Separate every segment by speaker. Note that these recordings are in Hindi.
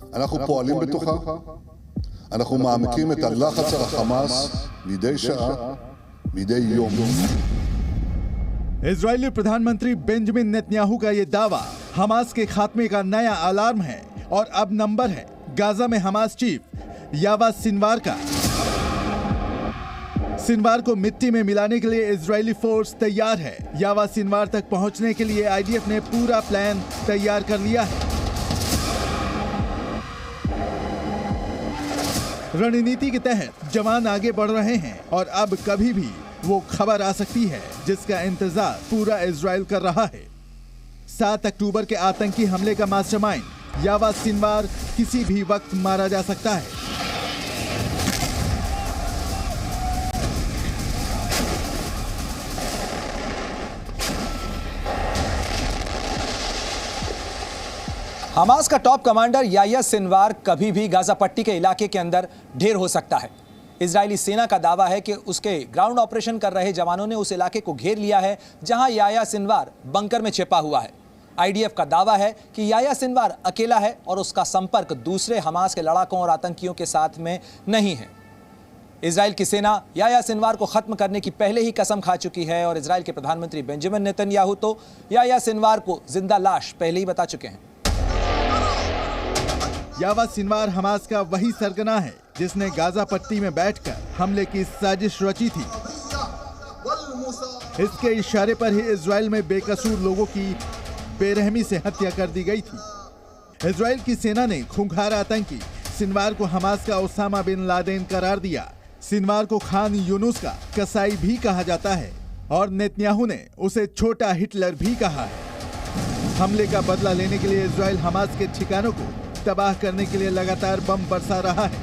Speaker 1: אנחנו פועלים בתוכה, אנחנו מעמיקים את הלחץ על החמאס מדי שעה, מדי יום.
Speaker 2: इजरायली प्रधानमंत्री बेंजामिन नेतन्याहू का ये दावा हमास के खात्मे का नया अलार्म है और अब नंबर है गाजा में हमास चीफ यावा सिनवार का। सिनवार को मिट्टी में मिलाने के लिए इजरायली फोर्स तैयार है। यावा सिनवार तक पहुंचने के लिए आईडीएफ ने पूरा प्लान तैयार कर लिया है। रणनीति के तहत जवान आगे बढ़ रहे हैं और अब कभी भी वो खबर आ सकती है जिसका इंतजार पूरा इजराइल कर रहा है। 7 अक्टूबर के आतंकी हमले का मास्टरमाइंड यावा सिनवार किसी भी वक्त मारा जा सकता है।
Speaker 3: हमास का टॉप कमांडर याह्या सिनवार कभी भी गाजा पट्टी के इलाके के अंदर ढेर हो सकता है। इजरायली सेना का दावा है कि उसके ग्राउंड ऑपरेशन कर रहे जवानों ने उस इलाके को घेर लिया है जहां याह्या सिनवार बंकर में छिपा हुआ है। आईडीएफ का दावा है कि याह्या सिनवार अकेला है और उसका संपर्क दूसरे हमास के लड़ाकों और आतंकियों के साथ में नहीं है। इजराइल की सेना याह्या सिनवार को खत्म करने की पहले ही कसम खा चुकी है और इजराइल के प्रधानमंत्री बेंजामिन नेतन्याहू तो याह्या सिनवार को जिंदा लाश पहले ही बता चुके हैं।
Speaker 2: यावा सिनवार हमास का वही सरगना है जिसने गाजा पट्टी में बैठकर हमले की साजिश रची थी। इसके इशारे पर ही इजराइल में बेकसूर लोगों की बेरहमी से हत्या कर दी गई थी। इजराइल की सेना ने खूंखार आतंकी सिनवार को हमास का ओसामा बिन लादेन करार दिया। सिनवार को खान यूनुस का कसाई भी कहा जाता है और नेतन्याहू ने उसे छोटा हिटलर भी कहा है। हमले का बदला लेने के लिए इजराइल हमास के ठिकानों को तबाह करने के लिए लगातार बम बरसा रहा है।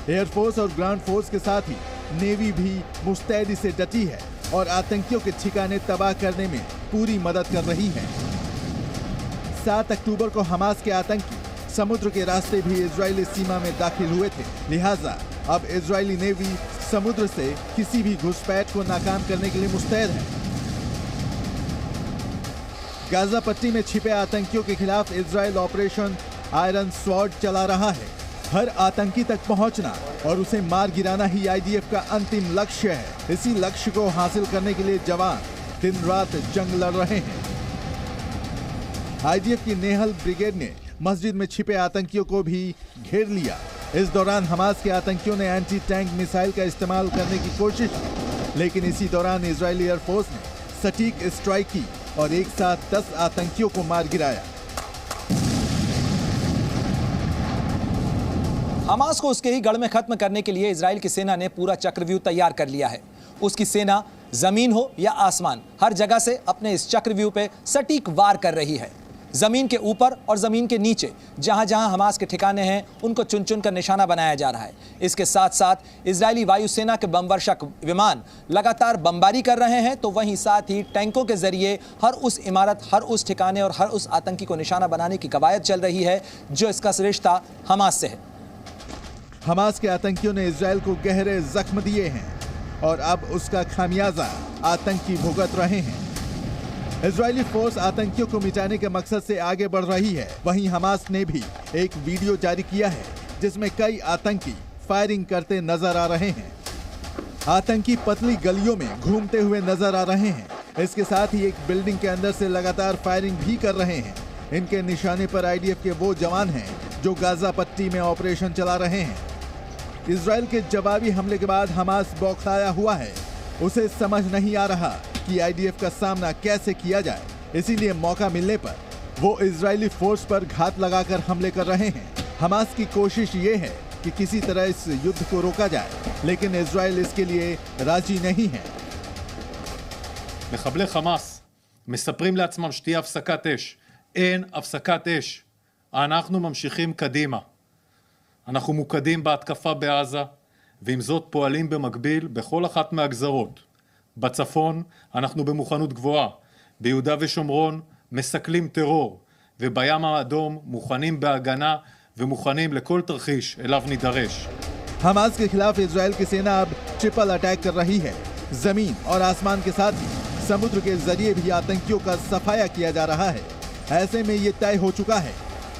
Speaker 2: एयरफोर्स और ग्राउंड फोर्स के साथ ही नेवी भी मुस्तैदी से डटी है और आतंकियों के ठिकाने तबाह करने में पूरी मदद कर रही है। 7 अक्टूबर को हमास के आतंकी समुद्र के रास्ते भी इजरायली सीमा में दाखिल हुए थे, लिहाजा अब इजरायली नेवी समुद्र से किसी भी घुसपैठ को नाकाम करने के लिए मुस्तैद है। गाजा पट्टी में छिपे आतंकियों के खिलाफ इजराइल ऑपरेशन आयरन स्वॉर्ड चला रहा है। हर आतंकी तक पहुंचना और उसे मार गिराना ही आईडीएफ का अंतिम लक्ष्य है। इसी लक्ष्य को हासिल करने के लिए जवान दिन रात जंग लड़ रहे हैं। आईडीएफ की नेहल ब्रिगेड ने मस्जिद में छिपे आतंकियों को भी घेर लिया। इस दौरान हमास के आतंकियों ने एंटी टैंक मिसाइल का इस्तेमाल करने की कोशिश की, लेकिन इसी दौरान इजरायली एयरफोर्स ने सटीक स्ट्राइक की और एक साथ 10 आतंकियों को मार गिराया।
Speaker 3: हमास को उसके ही गढ़ में खत्म करने के लिए इजराइल की सेना ने पूरा चक्रव्यूह तैयार कर लिया है। उसकी सेना जमीन हो या आसमान, हर जगह से अपने इस चक्रव्यूह पे सटीक वार कर रही है। जमीन के ऊपर और जमीन के नीचे जहां जहां हमास के ठिकाने हैं उनको चुन चुन कर निशाना बनाया जा रहा है। इसके साथ साथ इजरायली वायुसेना के बमवर्षक विमान लगातार बमबारी कर रहे हैं, तो वहीं साथ ही टैंकों के जरिए हर उस इमारत, हर उस ठिकाने और हर उस आतंकी को निशाना बनाने की कवायद चल रही है जो इसका रिश्ता हमास से है।
Speaker 2: हमास के आतंकियों ने इजराइल को गहरे जख्म दिए हैं और अब उसका खामियाजा आतंकी भुगत रहे हैं। इजरायली फोर्स आतंकियों को मिटाने के मकसद से आगे बढ़ रही है। वहीं हमास ने भी एक वीडियो जारी किया है जिसमें कई आतंकी फायरिंग करते नजर आ रहे हैं। आतंकी पतली गलियों में घूमते हुए नजर आ रहे हैं। इसके साथ ही एक बिल्डिंग के अंदर से लगातार फायरिंग भी कर रहे हैं। इनके निशाने पर आईडीएफ के वो जवान हैं जो गाजा पट्टी में ऑपरेशन चला रहे हैं। इजराइल के जवाबी हमले के बाद हमास बौखलाया हुआ है। उसे समझ नहीं आ रहा कि आईडीएफ का सामना कैसे किया जाए, इसीलिए मौका मिलने पर वो इजरायली फोर्स पर घात लगाकर हमले कर रहे हैं। हमास की कोशिश ये है कि किसी तरह इस युद्ध को रोका जाए, लेकिन इजराइल इसके लिए राजी नहीं है।
Speaker 4: מחבלי חמאס מספרים לעצמם שתהיה הפסקת אש. אין הפסקת אש. אנחנו ממשיכים קדימה. אנחנו מוקדים בהתקפה בעזה, ועם זאת פועלים במקביל בכל אחת מהגזרות. בצפון אנחנו במוכנות גבוהה, ביהודה ושומרון מסכלים טרור, ובים האדום מוכנים בהגנה ומוכנים לכל תרחיש אליו נידרש.
Speaker 2: हमास के खिलाफ इजराइल की सेना अब ट्रिपल अटैक कर रही है। जमीन और आसमान के साथ ही समुद्र के जरिए भी आतंकियों का सफाया किया जा रहा है। ऐसे में ये तय हो चुका है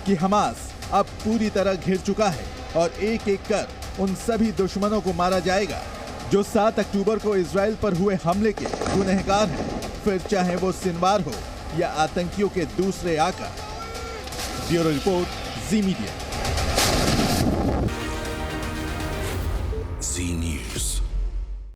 Speaker 2: कि हमास अब पूरी तरह घिर चुका है और एक एक कर उन सभी दुश्मनों को मारा जाएगा जो 7 अक्टूबर को इजराइल पर हुए हमले के गुनहगार हैं, फिर चाहे वो सिनवार हो या आतंकियों के दूसरे आका। ब्यूरो रिपोर्ट, जी मीडिया।
Speaker 5: जी न्यूज़।